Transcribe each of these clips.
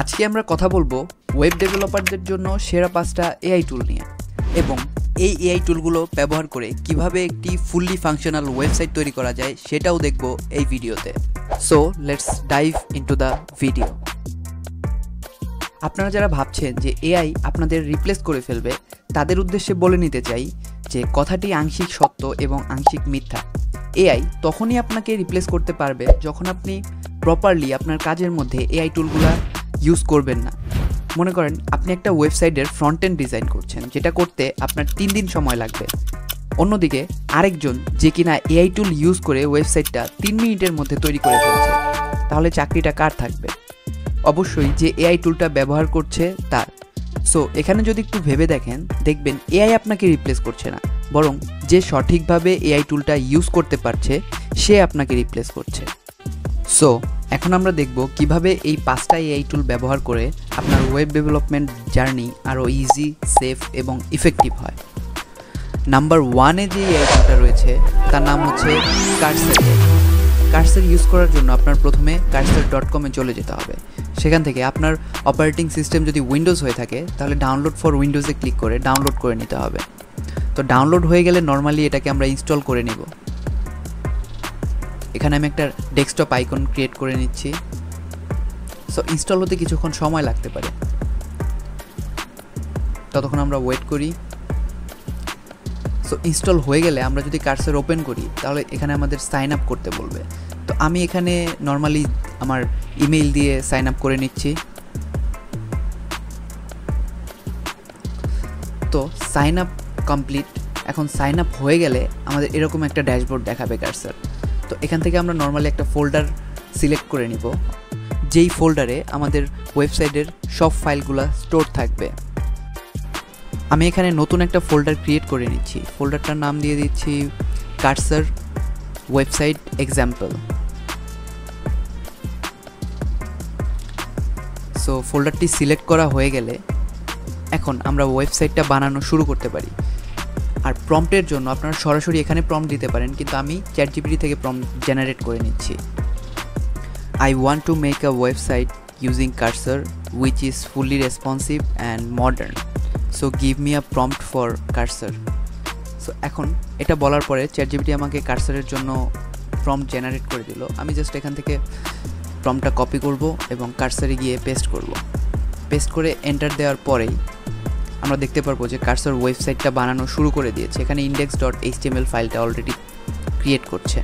আজকে আমরা কথা বলবো ওয়েব ডেভেলপারদের জন্য সেরা 5টা এআই টুল নিয়ে এবং এই এআই টুলগুলো ব্যবহার করে কিভাবে একটি ফুললি ফাংশনাল ওয়েবসাইট তৈরি করা যায় সেটাও দেখব এই ভিডিওতে। So let's dive into the video. আপনারা যারা ভাবছেন যে এআই আপনাদের রিপ্লেস করে ফেলবে তাদের উদ্দেশ্যে বলে নিতে চাই যে কথাটি আংশিক সত্য এবং আংশিক মিথ্যা। এআই তখনই আপনাকে রিপ্লেস করতে পারবে যখন আপনি প্রপারলি আপনার কাজের মধ্যে এআই টুলগুলো ইউজ করবেন না। মনে করেন আপনি একটা ওয়েবসাইটের ফ্রন্ট এন্ড ডিজাইন করছেন, যেটা করতে আপনার 3 দিন সময় লাগবে। অন্যদিকে আরেকজন যে কিনা এআই টুল ইউজ করে ওয়েবসাইটটা 3 মিনিটের মধ্যে তৈরি করে ফেলছে, তাহলে চাকরিটা কার থাকবে? অবশ্যই যে এআই টুলটা ব্যবহার করছে তার। সো এখানে যদি একটু ভেবে দেখবেন এআই আপনাকে রিপ্লেস করছে না, বরং যে সঠিকভাবে এআই টুলটা ইউজ করতে পারছে সে আপনাকে রিপ্লেস করছে। সো এখন আমরা দেখব কিভাবে এই 5টা এআই টুল ব্যবহার করে আপনার ওয়েব ডেভেলপমেন্ট জার্নি আরও ইজি, সেফ এবং ইফেক্টিভ হয়। নাম্বার 1-এ যে এআই টুলটা রয়েছে তার নাম হচ্ছে কার্সার। কার্সার ইউজ করার জন্য আপনার প্রথমে কার্সার.com-এ চলে যেতে হবে। সেখান থেকে আপনার অপারেটিং সিস্টেম যদি উইন্ডোজ হয়ে থাকে তাহলে ডাউনলোড ফর উইন্ডোজে ক্লিক করে ডাউনলোড করে নিতে হবে। তো ডাউনলোড হয়ে গেলে নর্মালি এটাকে আমরা ইনস্টল করে নিব। এখানে আমি একটা ডেস্কটপ আইকন ক্রিয়েট করে নিচ্ছি। সো ইনস্টল হতে কিছুক্ষণ সময় লাগতে পারে, ততক্ষণ আমরা ওয়েট করি। সো ইনস্টল হয়ে গেলে আমরা যদি কার্সার ওপেন করি তাহলে এখানে আমাদের সাইন আপ করতে বলবে। তো আমি এখানে নর্মালি আমার ইমেইল দিয়ে সাইন আপ করে নিচ্ছি। তো সাইন আপ কমপ্লিট। এখন সাইন আপ হয়ে গেলে আমাদের এরকম একটা ড্যাশবোর্ড দেখাবে কার্সার। তো এখান থেকে আমরা নর্মালি একটা ফোল্ডার সিলেক্ট করে নিব, যেই ফোল্ডারে আমাদের ওয়েবসাইটের সব ফাইলগুলো স্টোর থাকবে। আমি এখানে নতুন একটা ফোল্ডার ক্রিয়েট করে নিচ্ছি। ফোল্ডারটার নাম দিয়ে দিচ্ছি কার্সার ওয়েবসাইট এক্সাম্পল। সো ফোল্ডারটি সিলেক্ট করা হয়ে গেলে এখন আমরা ওয়েবসাইটটা বানানো শুরু করতে পারি। আর প্রম্পটের জন্য আপনারা সরাসরি এখানে প্রম্পট দিতে পারেন, কিন্তু আমি চ্যাটজিপিটি থেকে প্রম্পট জেনারেট করে নিচ্ছি। I want to make a website using Cursor which is fully responsive and modern. So give me a prompt for Cursor. So এখন এটা বলার পরে চ্যাটজিপিটি আমাকে কার্সারের জন্য প্রম্পট জেনারেট করে দিল। আমি জাস্ট এখান থেকে প্রম্পটটা কপি করব এবং কার্সারে গিয়ে পেস্ট করব। পেস্ট করে এন্টার দেওয়ার পরেই আমরা দেখতে পারবো যে কার্সার ওয়েবসাইটটা বানানো শুরু করে দিয়েছে। এখানে index.html ফাইলটা অলরেডি ক্রিয়েট করছে।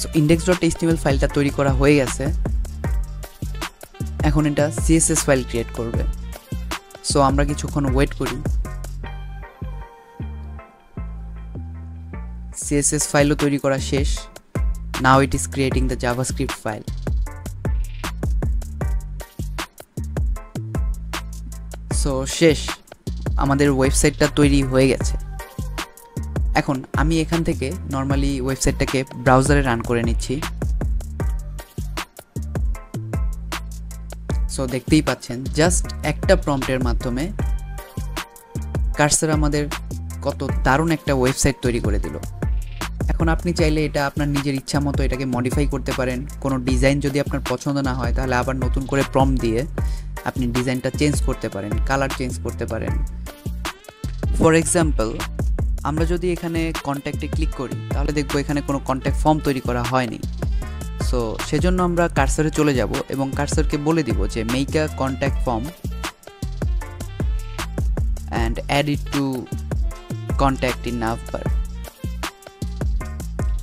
সো index.html ফাইলটা তৈরি করা হয়ে গেছে। এখন এটা CSS ফাইল ক্রিয়েট করবে। সো আমরা কিছুক্ষণ ওয়েট করি। CSS ফাইলও তৈরি করা শেষ। Now it is creating the JavaScript file. So শেষ, আমাদের ওয়েবসাইটটা তৈরি হয়ে গেছে। এখন আমি এখান থেকে নর্মালি ওয়েবসাইটটাকে ব্রাউজারে রান করে নিচ্ছি। সো দেখতেই পাচ্ছেন জাস্ট একটা প্রম্পটের মাধ্যমে কার্সার আমাদের কত দারুণ একটা ওয়েবসাইট তৈরি করে দিল। এখন আপনি চাইলে এটা আপনার নিজের ইচ্ছা মতো এটাকে মডিফাই করতে পারেন। কোনো ডিজাইন যদি আপনার পছন্দ না হয় তাহলে আবার নতুন করে প্রম্পট দিয়ে আপনি ডিজাইনটা চেঞ্জ করতে পারেন, কালার চেঞ্জ করতে পারেন। ফর এক্সাম্পল, আমরা যদি এখানে কন্ট্যাক্টে ক্লিক করি তাহলে দেখবো এখানে কোনো কন্ট্যাক্ট ফর্ম তৈরি করা হয়নি। সো সেজন্য আমরা কার্সারে চলে যাব এবং কার্সারকে বলে দিব যে make a contact form and add it to contact in navbar.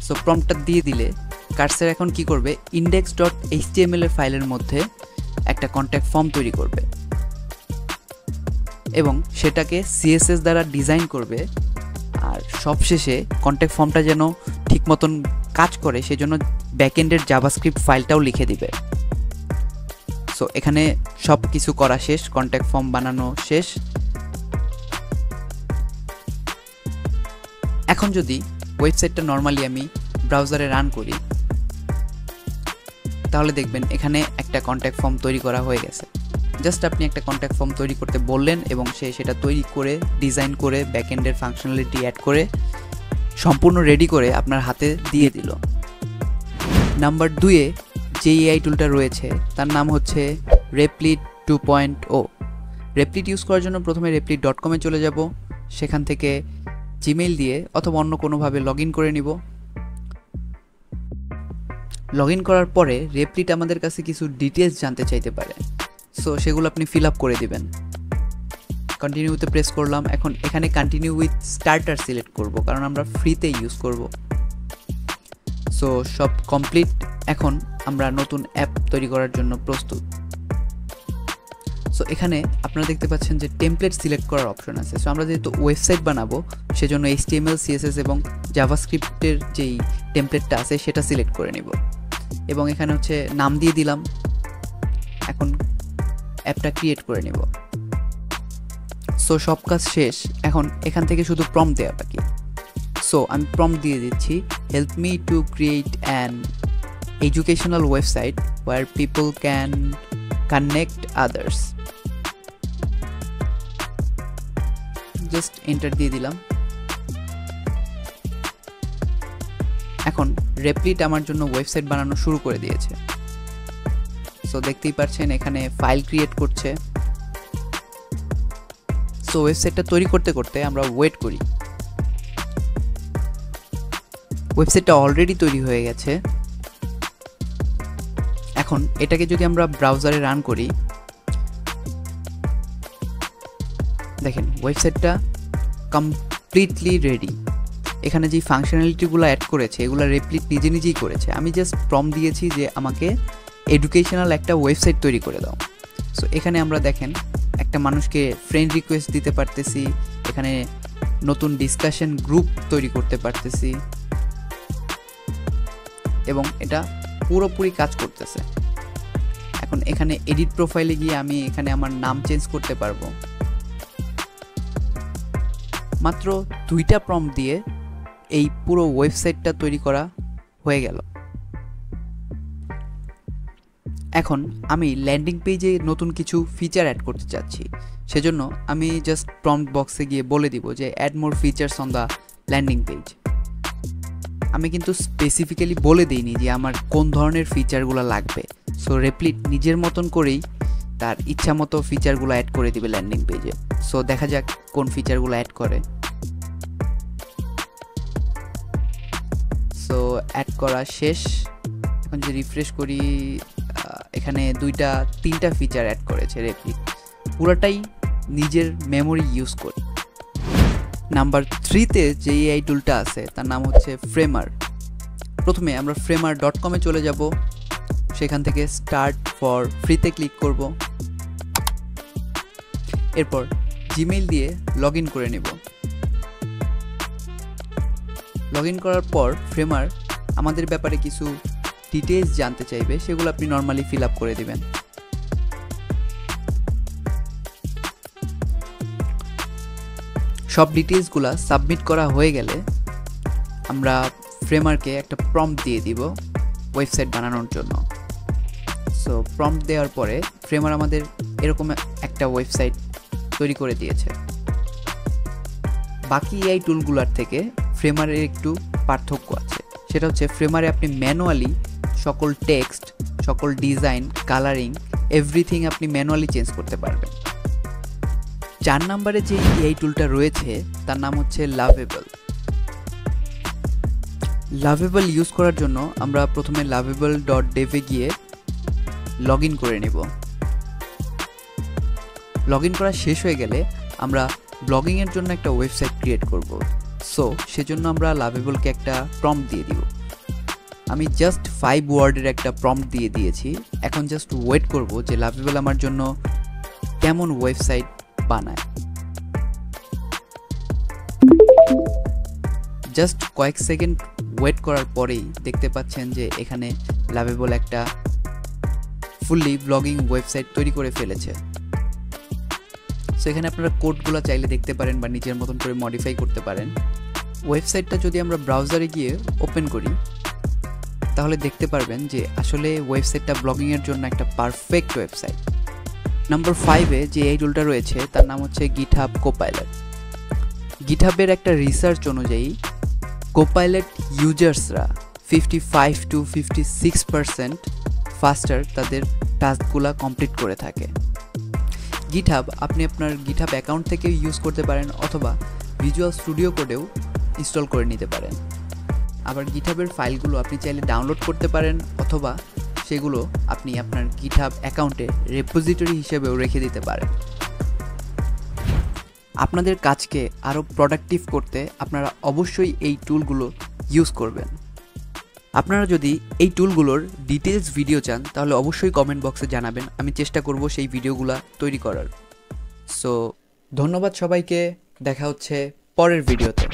So প্রম্পটটা দিয়ে দিলে কার্সার এখন কি করবে, index.html এর ফাইলের মধ্যে একটা কন্ট্যাক্ট ফর্ম তৈরি করবে এবং সেটাকে CSS দ্বারা ডিজাইন করবে। আর সবশেষে কন্ট্যাক্ট ফর্মটা যেন ঠিক মতন কাজ করে সেজন্য ব্যাকএন্ডের জাভাস্ক্রিপ্ট ফাইলটাও লিখে দিবে। সো এখানে সব কিছু করা শেষ, কন্ট্যাক্ট ফর্ম বানানো শেষ। এখন যদি ওয়েবসাইটটা নর্মালি আমি ব্রাউজারে রান করি তাহলে দেখবেন এখানে একটা কন্ট্যাক্ট ফর্ম তৈরি করা হয়ে গেছে। জাস্ট আপনি একটা কন্ট্যাক্ট ফর্ম তৈরি করতে বললেন এবং সে সেটা তৈরি করে ডিজাইন করে ব্যাকএন্ডের ফাংশনালিটি অ্যাড করে সম্পূর্ণ রেডি করে আপনার হাতে দিয়ে দিল। নাম্বার 2-এ যে এআই টুলটা রয়েছে তার নাম হচ্ছে Replit 2.0। Replit ইউজ করার জন্য প্রথমে replit.com এ চলে যাব, সেখান থেকে জিমেইল দিয়ে অথবা অন্য কোনোভাবে লগ ইন করে নিব। লগ ইন করার পরে Replit আমাদের কাছে কিছু ডিটেলস জানতে চাইতে পারে, সো সেগুলো আপনি ফিল আপ করে দিবেন। কন্টিনিউতে প্রেস করলাম। এখন এখানে কন্টিনিউ উইথ স্টার্টার সিলেক্ট করব, কারণ আমরা ফ্রিতে ইউজ করব। সো সব কমপ্লিট। এখন আমরা নতুন অ্যাপ তৈরি করার জন্য প্রস্তুত। সো এখানে আপনারা দেখতে পাচ্ছেন যে টেমপ্লেট সিলেক্ট করার অপশন আছে। সো আমরা যেহেতু ওয়েবসাইট বানাবো, সেজন্য HTML, CSS এবং জাভাস্ক্রিপ্টের যেই টেমপ্লেটটা আছে সেটা সিলেক্ট করে নিব এবং এখানে হচ্ছে নাম দিয়ে দিলাম। এখন অ্যাপটা ক্রিয়েট করে নিব। সো সব কাজ শেষ। এখন এখান থেকে শুধু প্রম্পট দেওয়া বাকি। সো আমি প্রম্পট দিয়ে দিচ্ছি, help me to create an educational website where people can connect others. Just enter দিয়ে দিলাম। এখন Replit আমার জন্য ওয়েবসাইট বানানো শুরু করে দিয়েছে। সো দেখতেই পাচ্ছেন এখানে ফাইল ক্রিয়েট করছে। সো ওয়েবসাইটটা তৈরি করতে করতে আমরা ওয়েট করি। ওয়েবসাইটটা অলরেডি তৈরি হয়ে গেছে। এখন এটাকে যদি আমরা ব্রাউজারে রান করি, দেখেন ওয়েবসাইটটা কমপ্লিটলি রেডি। এখানে যে ফাংশনালিটিগুলো অ্যাড করেছে এগুলো Replit নিজে নিজেই করেছে। আমি জাস্ট প্রম্পট দিয়েছি যে আমাকে এডুকেশনাল একটা ওয়েবসাইট তৈরি করে দাও। সো এখানে আমরা দেখেন একটা মানুষকে ফ্রেন্ড রিকোয়েস্ট দিতে পারতেছি, এখানে নতুন ডিসকাশন গ্রুপ তৈরি করতে পারতেছি এবং এটা পুরোপুরি কাজ করতেছে। এখন এখানে এডিট প্রোফাইলে গিয়ে আমি এখানে আমার নাম চেঞ্জ করতে পারবো। মাত্র 2টা প্রম্পট দিয়ে এই পুরো ওয়েবসাইটটা তৈরি করা হয়ে গেল। এখন আমি ল্যান্ডিং পেজে নতুন কিছু ফিচার অ্যাড করতে চাচ্ছি, সেজন্য আমি জাস্ট প্রম্পট বক্সে গিয়ে বলে দিব যে add more features on the landing page. আমি কিন্তু স্পেসিফিক্যালি বলে দিইনি যে আমার কোন ধরনের ফিচারগুলো লাগবে। সো Replit নিজের মতন করেই তার ইচ্ছা মতো ফিচারগুলো অ্যাড করে দিবে ল্যান্ডিং পেজে। সো দেখা যাক কোন ফিচারগুলো অ্যাড করে। সো অ্যাড করা শেষ। এখন যে রিফ্রেশ করি, এখানে 3টা ফিচার অ্যাড করেছে Replit, পুরোটাই নিজের মেমোরি ইউজ করে। নাম্বার 3তে যে AI টুলটা আছে তার নাম হচ্ছে Framer। প্রথমে আমরা framer.com এ চলে যাব, সেখান থেকে স্টার্ট ফর ফ্রিতে ক্লিক করব। এরপর জিমেইল দিয়ে লগ ইন করে নেব। লগ ইন করার পর Framer আমাদের ব্যাপারে কিছু ডিটেইলস জানতে চাইবে, সেগুলো আপনি নর্মালি ফিল আপ করে দিবেন। সব ডিটেইলসগুলো সাবমিট করা হয়ে গেলে আমরা Framerকে একটা প্রম্পট দিয়ে দিব ওয়েবসাইট বানানোর জন্য। সো প্রম্পট দেওয়ার পরে Framer আমাদের এরকম একটা ওয়েবসাইট তৈরি করে দিয়েছে। বাকি AI টুলগুলোর থেকে Framer-এর একটু পার্থক্য আছে, সেটা হচ্ছে Framer-এ আপনি ম্যানুয়ালি সকল টেক্সট, সকল ডিজাইন, কালারিং, এভরিথিং আপনি ম্যানুয়ালি চেঞ্জ করতে পারবেন। 4 নম্বরে যে AI টুলটা রয়েছে তার নাম হচ্ছে Lovable। Lovable ইউজ করার জন্য আমরা প্রথমে lovable.dev-এ গিয়ে লগ ইন করে নেব। লগ ইন করা শেষ হয়ে গেলে আমরা ব্লগিংয়ের জন্য একটা ওয়েবসাইট ক্রিয়েট করব। সো সেজন্য আমরা Lovable-কে একটা প্রম্পট দিয়ে দিব। আমি জাস্ট 5 ওয়ার্ডের একটা প্রম্পট দিয়ে দিয়েছি। এখন জাস্ট ওয়েট করব যে Lovable আমার জন্য কেমন ওয়েবসাইট বানায়। জাস্ট কয়েক সেকেন্ড ওয়েট করার পরেই দেখতে পাচ্ছেন যে এখানে Lovable একটা ফুললি ব্লগিং ওয়েবসাইট তৈরি করে ফেলেছে। সো এখানে আপনারা কোডগুলো চাইলে দেখতে পারেন বা নিজের মতন করে মডিফাই করতে পারেন। ওয়েবসাইটটা যদি আমরা ব্রাউজারে গিয়ে ওপেন করি তাহলে দেখতে পারবেন যে আসলে ওয়েবসাইটটা ব্লগিংয়ের জন্য একটা পারফেক্ট ওয়েবসাইট। নাম্বার 5-এ যে এই টুলটা রয়েছে তার নাম হচ্ছে GitHub Copilot। GitHub-এর একটা রিসার্চ অনুযায়ী Copilot ইউজার্সরা 55 to 56% ফাস্টার তাদের টাস্কগুলো কমপ্লিট করে থাকে। গিটহাব আপনি আপনার গিটহাব অ্যাকাউন্ট থেকে ইউজ করতে পারেন অথবা ভিজুয়াল স্টুডিও কোডেও ইনস্টল করে নিতে পারেন। আবার গিটহাবের ফাইলগুলো আপনি চাইলে ডাউনলোড করতে পারেন অথবা সেগুলো আপনি আপনার গিটহাব অ্যাকাউন্টে রেপোজিটরি হিসেবেও রেখে দিতে পারেন। আপনাদের কাজকে আরও প্রোডাক্টিভ করতে আপনারা অবশ্যই এই টুলগুলো ইউজ করবেন। আপনারা যদি এই টুলগুলোর ডিটেলস ভিডিও চান তাহলে অবশ্যই কমেন্ট বক্সে জানাবেন, আমি চেষ্টা করব সেই ভিডিওগুলো তৈরি করার। সো ধন্যবাদ সবাইকে, দেখা হচ্ছে পরের ভিডিওতে।